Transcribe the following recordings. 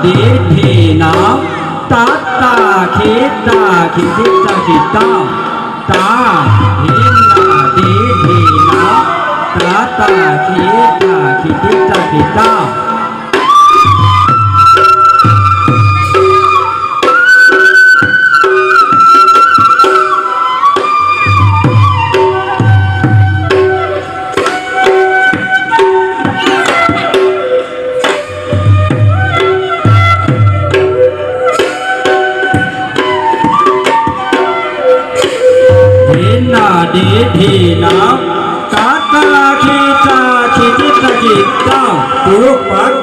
di thi na ta ta khi ta khi thi ta khi ta ta hi na di thi na ta ta khi thi ta khi ta di thi na ta ta khi thi ta khi ta puruk pat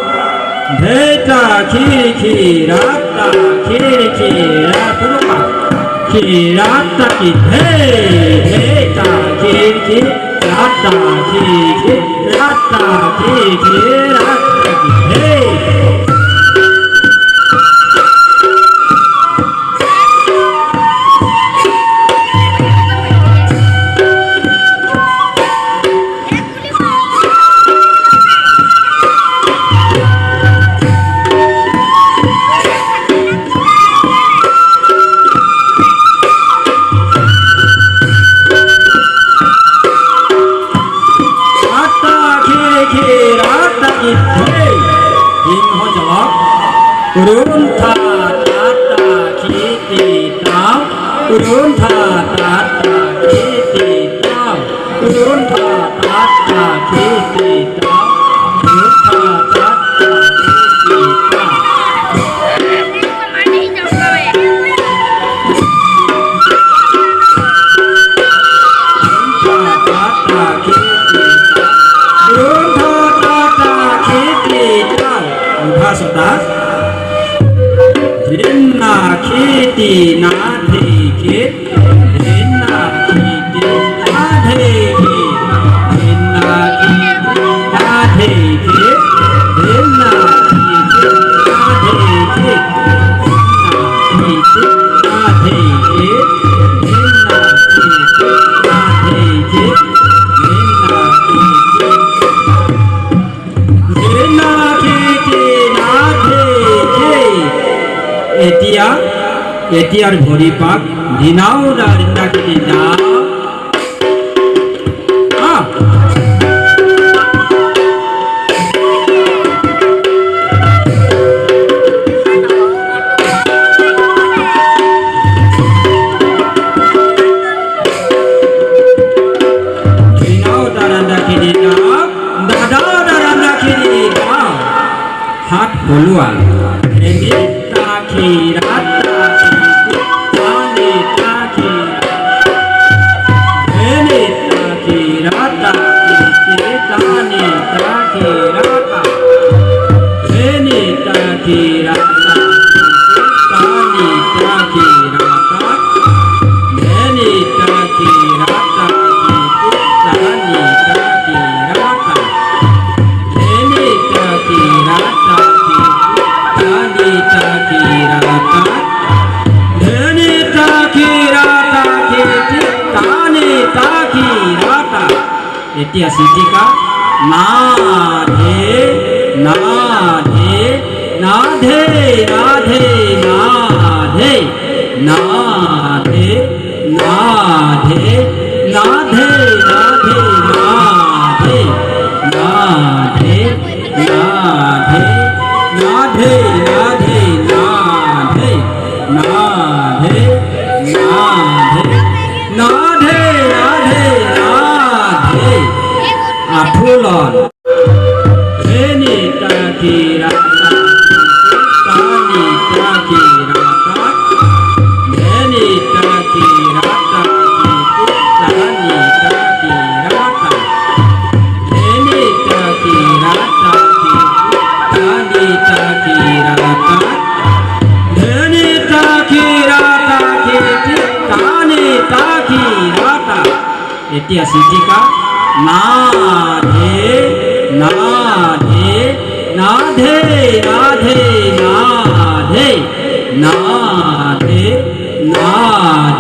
de ta khi ra ta khi ra puruk pat khi ra ta khi de ta khi ra ta khi ra ta khi ra ta khi de urun tha ta ta khi ti ta urun tha ta ta khi ti ta urun tha ta ta khi ti ta urun tha ta ta khi ti ta na khi ti na thi khit na khi ti na thi khit na khi ti na thi khit na khi ti na thi khit na khi ti na thi khit na khi ti na thi khit na khi ti na khi ti na thi khit এতিয়ার ভরি পাক দিনাও রিন্দা কেটে যা দিনাও রান্দা কেটে যা দাদা রান্দা কেটে যা হাত বলুয়া এতিয়া সিদ্ধিকা না ধে না ধে না ধে না ধে না ধে না ধে না ধে না ধে না ধে না ধে না ধে না ধে না ধে না ধে না ধে না ধে না ধে না ধে Apulon Reni taki rata Tani taki rata Reni taki rata Tani taki rata Reni taki rata Tani taki rata Reni taki rata Tani taki rata Etia sidika na ধে না ধে না ধে না ধে না ধে না ধে না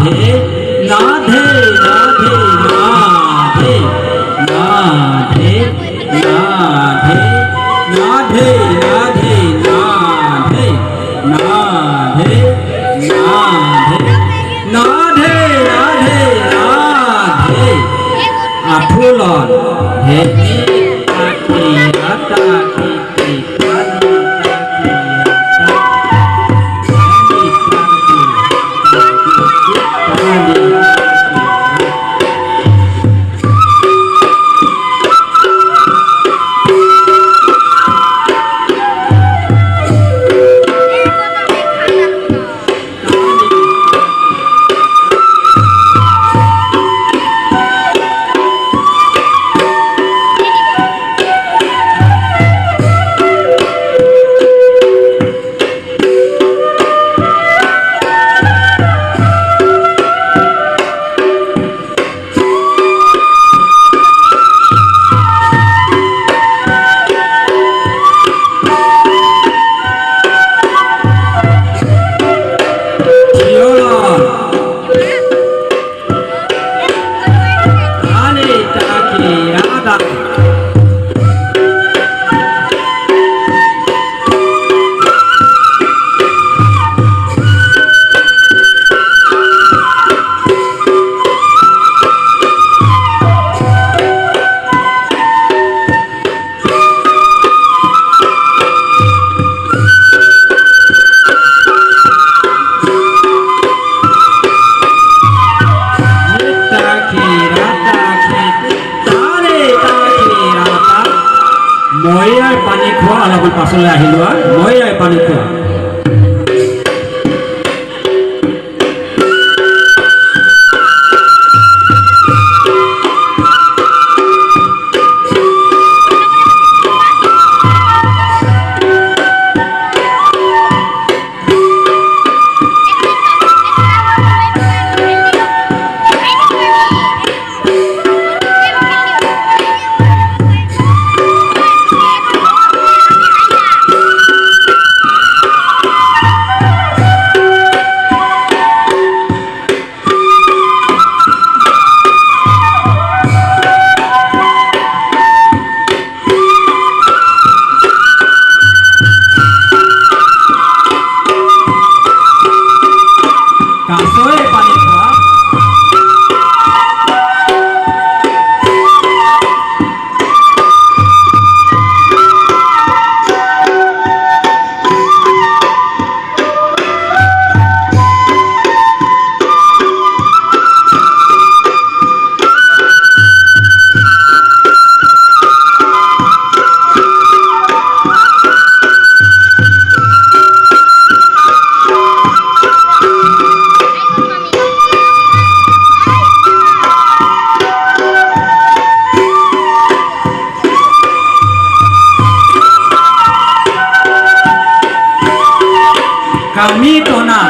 ধে না ধে না ধে না ধে না ধে না ধে না ধে না ধে পাছলৈ আহিলো মই পানী খোৱা Kami tona,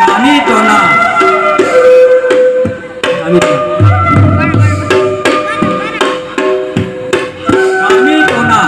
kami tona, kami tona, kami tona.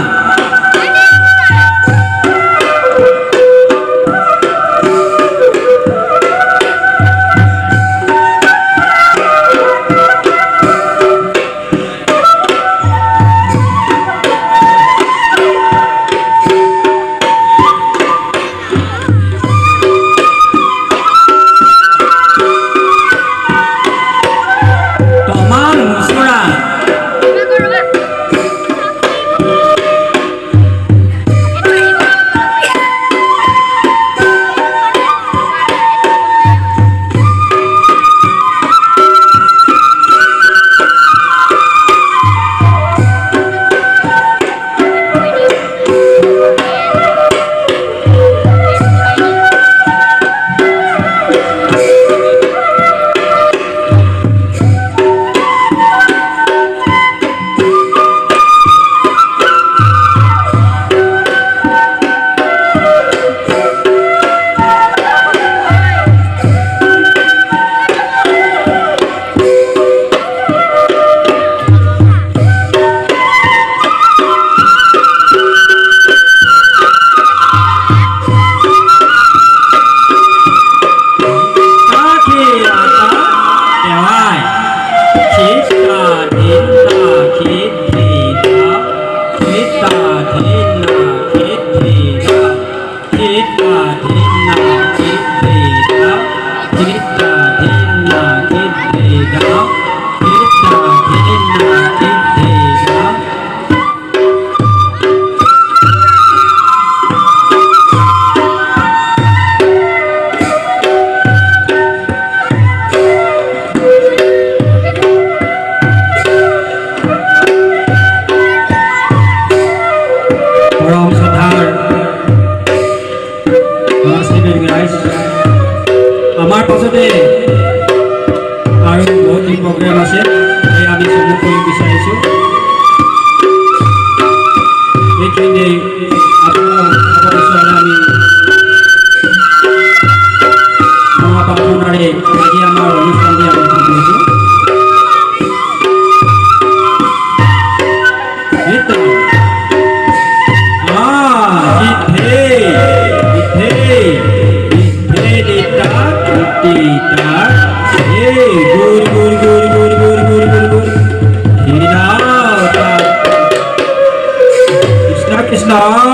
Krishna